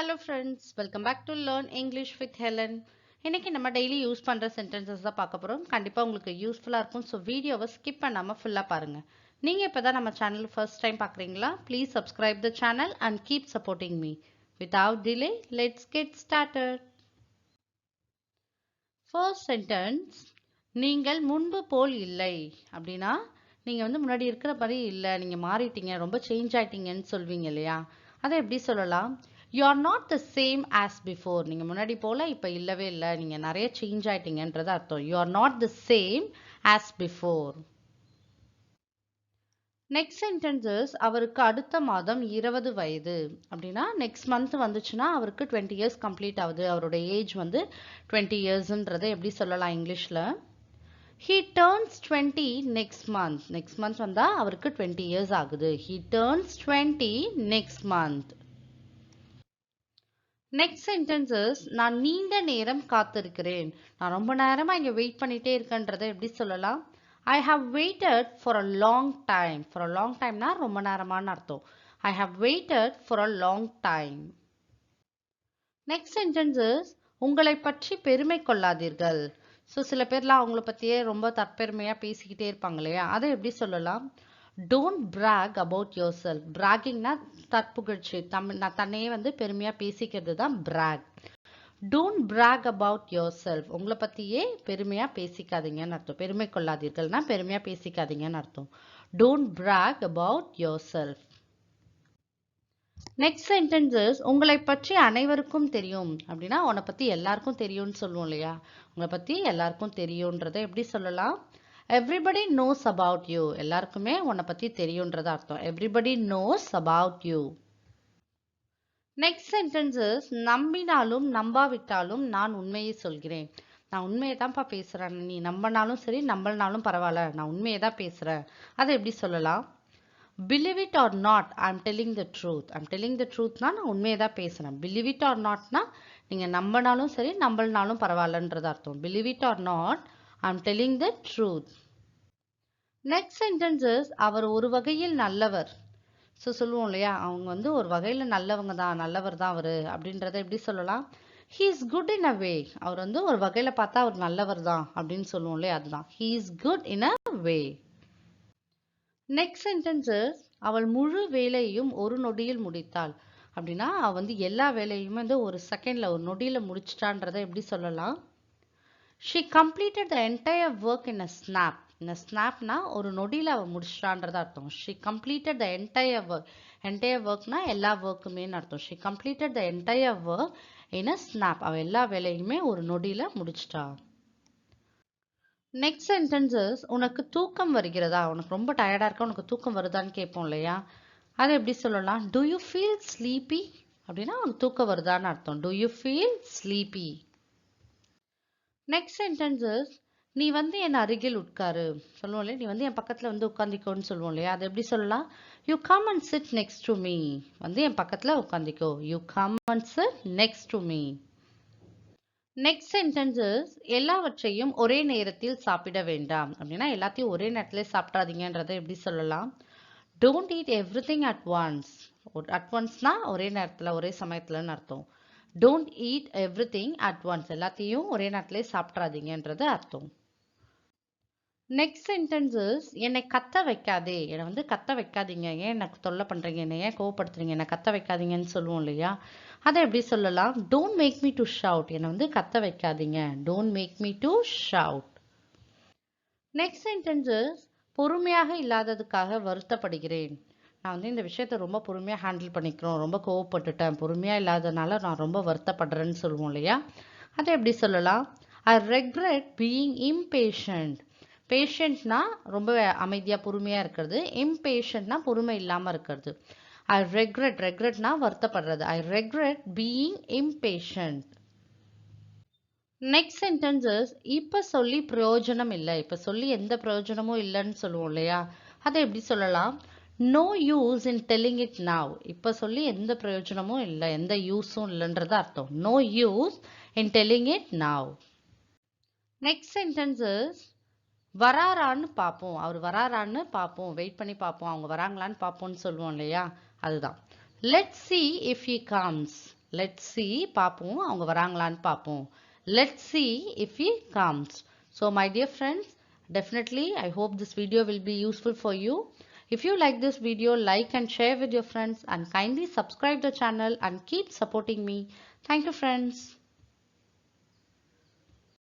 Hello friends, welcome back to Learn English with Helen. இன்னைக்கு நம்ம daily use பண்ற sentences தான் பார்க்க போறோம். கண்டிப்பா உங்களுக்கு யூஸ்ஃபுல்லா இருக்கும். ஸோ வீடியோவை ஸ்கிப் பண்ணாம ஃபுல்லா பாருங்க. நீங்க இப்பதான் நம்ம சேனல் ஃபர்ஸ்ட் டைம் பார்க்குறீங்களா? Please subscribe the channel and keep supporting me. Without delay, let's get started. First sentence, நீங்கள் முன்பு போல் இல்லை அப்படின்னா நீங்க முன்னாடி இருக்கிற மாதிரி இல்லை, நீங்க மாறிட்டீங்க, ரொம்ப சேஞ்ச் ஆயிட்டீங்கன்னு சொல்வீங்க இல்லையா? அதை எப்படி சொல்லலாம்? You are not the same as before. நீங்க முன்னாடி போல இப்ப இல்லவே இல்லை, நீங்க நிறைய சேஞ்ச் ஆயிட்டீங்கன்றது அர்த்தம். You are not the same as before. Next sentences, அவருக்கு அடுத்த மாதம் 20 வயது அப்படின்னா நெக்ஸ்ட் மந்த் வந்துச்சுன்னா அவருக்கு 20 இயர்ஸ் கம்ப்ளீட் ஆகுது, அவரோட ஏஜ் 20 இயர்ஸ்ன்றதை எப்படி சொல்லலாம் இங்கிலீஷ்ல? He turns 20 next month. Next month வந்தா அவருக்கு 20 இயர்ஸ் ஆகுது. He turns 20 next month. Next sentences, நான் நீண்ட நேரம் காத்திருக்கிறேன், நான் ரொம்ப நேரமா இங்க வெயிட் பண்ணிட்டே இருக்கேன்றதை எப்படி சொல்லலாம்? I have waited for a long time. For a long time னா ரொம்ப நேரமான அர்த்தம். I have waited for a long time. Next sentences, உங்களை பற்றி பெருமை கொள்ளாதீர்கள். ஸோ சில பேர்லாம் அவங்கள பற்றியே ரொம்ப தற்பெருமையா பேசிக்கிட்டே இருப்பாங்க இல்லையா? அதை எப்படி சொல்லலாம்? Don't brag about yourself. braggingனா தற்புகழ்ச்சி, தன்னையே பெருமையா பேசிக்கிறது தான் brag. Don't brag about yourself. உங்களை பத்தியே பெருமையா பேசிக்காதீங்கன்னு அர்த்தம். பெருமை கொள்ளாதீர்கள்னா பெருமையா பேசிக்காதீங்கன்னு அர்த்தம். Don't brag about yourself. Next sentences, உங்களை பற்றி அனைவருக்கும் தெரியும் அப்படின்னா உன்னை பத்தி எல்லாருக்கும் தெரியும்னு சொல்லுவோம் இல்லையா? உங்களை பத்தி எல்லாருக்கும் தெரியும்ன்றதை எப்படி சொல்லலாம்? Everybody knows about you. எல்லாருக்குமே உன்னை பத்தி தெரியும்ன்றது அர்த்தம். Everybody knows about you. Next sentences, நம்பினாலும் நம்பாவிட்டாலும் நான் உண்மையை சொல்கிறேன். நான் உண்மையை தான்ப்பா பேசுறேன், நீ நம்பினாலும் சரி நம்பலனாலும் பரவாயில்ல, நான் உண்மையை தான் பேசுறேன். அதை எப்படி சொல்லலாம்? Believe it or not, I'm telling the truth. I'm telling the truthனா நான் உண்மையை தான் பேசுறேன். Believe it or notனா நீங்க நம்பினாலும் சரி நம்பலனாலும் பரவாயில்லன்றது அர்த்தம். Believe it or not, I'm telling the truth. Next sentences, அவர் ஒரு வகையில் நல்லவர். ஸோ சொல்லுவோம் இல்லையா, அவங்க ஒரு வகையில் நல்லவங்க தான், நல்லவர் தான் அவர் அப்படின்றத எப்படி சொல்லலாம்? He is good in a way. அவர் ஒரு வகையில் பார்த்தா அவர் நல்லவர் தான் அப்படின்னு சொல்லுவோம் இல்லையா, அதுதான் He is good in a way. Next sentences, அவள் முழு வேலையையும் ஒரு நொடியில் முடித்தாள் அப்படின்னா அவ எல்லா வேலையுமே ஒரு செகண்ட்ல ஒரு நொடியில முடிச்சிட்டான்றதை எப்படி சொல்லலாம்? She completed the entire work in a snap. In a snapனா ஒரு நொடியில அவ முடிச்சிட்டான்றது அர்த்தம். She completed the entire work. Entire workனா எல்லா ஒர்க்குமேன்னு அர்த்தம். She completed the entire work in a snap. அவ எல்லா வேலையுமே ஒரு நொடியில முடிச்சிட்டா. நெக்ஸ்ட் சென்டென்சஸ், உனக்கு தூக்கம் வருகிறதா? உனக்கு ரொம்ப டயர்டா இருக்கா, உனக்கு தூக்கம் வருதான்னு கேட்போம் இல்லையா? அதை எப்படி சொல்லலாம்? Do you feel sleepy? அப்படின்னா உனக்கு தூக்கம் வருதான்னு அர்த்தம். Do you feel sleepy? Next sentences, நீ என் அருகில் உட்காரு சொல்லுவோம் இல்லையா, நீ என் பக்கத்துல உட்காந்திக்கோன்னு சொல்லுவோம் இல்லையா, அதை எப்படி சொல்லலாம்? You come and sit next to me. என் பக்கத்துல உட்காந்திக்கோ. You come and sit next to me. Next sentences, எல்லாவற்றையும் ஒரே நேரத்தில் சாப்பிட வேண்டாம் அப்படின்னா எல்லாத்தையும் ஒரே நேரத்துல சாப்பிடாதீங்கன்றதை எப்படி சொல்லலாம்? Don't eat everything at once. At onceனா ஒரே நேரத்துல ஒரே சமயத்துலன்னு அர்த்தம். Don't eat everything at once. எல்லாத்தையும் ஒரே நேரத்திலே சாப்பிட்றாதீங்கன்றது அர்த்தம். நெக்ஸ்ட் சென்டென்சஸ், என்னை கத்த வைக்காதே. என்னை கத்த வைக்காதீங்க, ஏன் எனக்கு தொல்லை பண்றீங்க, என்னை ஏன் கோவப்படுத்துறீங்க, என்னை கத்த வைக்காதீங்கன்னு சொல்லுவோம் இல்லையா? அதை எப்படி சொல்லலாம்? Don't make me to shout. என்னை கத்த வைக்காதீங்க. Don't make me to shout. Next sentences, பொறுமையாக இல்லாததுக்காக வருத்தப்படுகிறேன். நான் இந்த விஷயத்தை ரொம்ப பொறுமையாக ஹேண்டில் பண்ணிக்கிறோம், ரொம்ப கோவப்பட்டுட்டேன், பொறுமையாக இல்லாதனால நான் ரொம்ப வருத்தப்படுறேன்னு சொல்லுவோம் இல்லையா? அதை எப்படி சொல்லலாம்? I regret being impatient. பேஷண்ட்னா ரொம்ப அமைதியாக பொறுமையாக இருக்கிறது, impatientனா பொறுமை இல்லாமல் இருக்கிறது. I regretனா வருத்தப்படுறது. I regret being impatient. Next sentences, இப்ப சொல்லி பிரயோஜனம் இல்லை. இப்ப சொல்லி எந்த பிரயோஜனமும் இல்லைன்னு சொல்லுவோம் இல்லையா? அதை எப்படி சொல்லலாம்? No use in telling it now. இப்ப சொல்லி எந்த பிரயோஜனமும் இல்லை, எந்த யூஸும் இல்லைன்றது அர்த்தம். No use in telling it now. Next sentences, வராரான்னு பார்ப்போம், அவர் வராரான்னு பார்ப்போம், வெயிட் பண்ணி பார்ப்போம், அவங்க வராங்களான்னு பார்ப்போம்னு சொல்லுவோம் இல்லையா, அதுதான். Let's see if he comes. Let's see, பார்ப்போம் அவங்க வராங்களான்னு பார்ப்போம். Let's see if he comes. So my dear friends, definitely I hope this video will be useful for you. If you like this video, like and share with your friends and kindly subscribe the channel and keep supporting me. Thank you friends.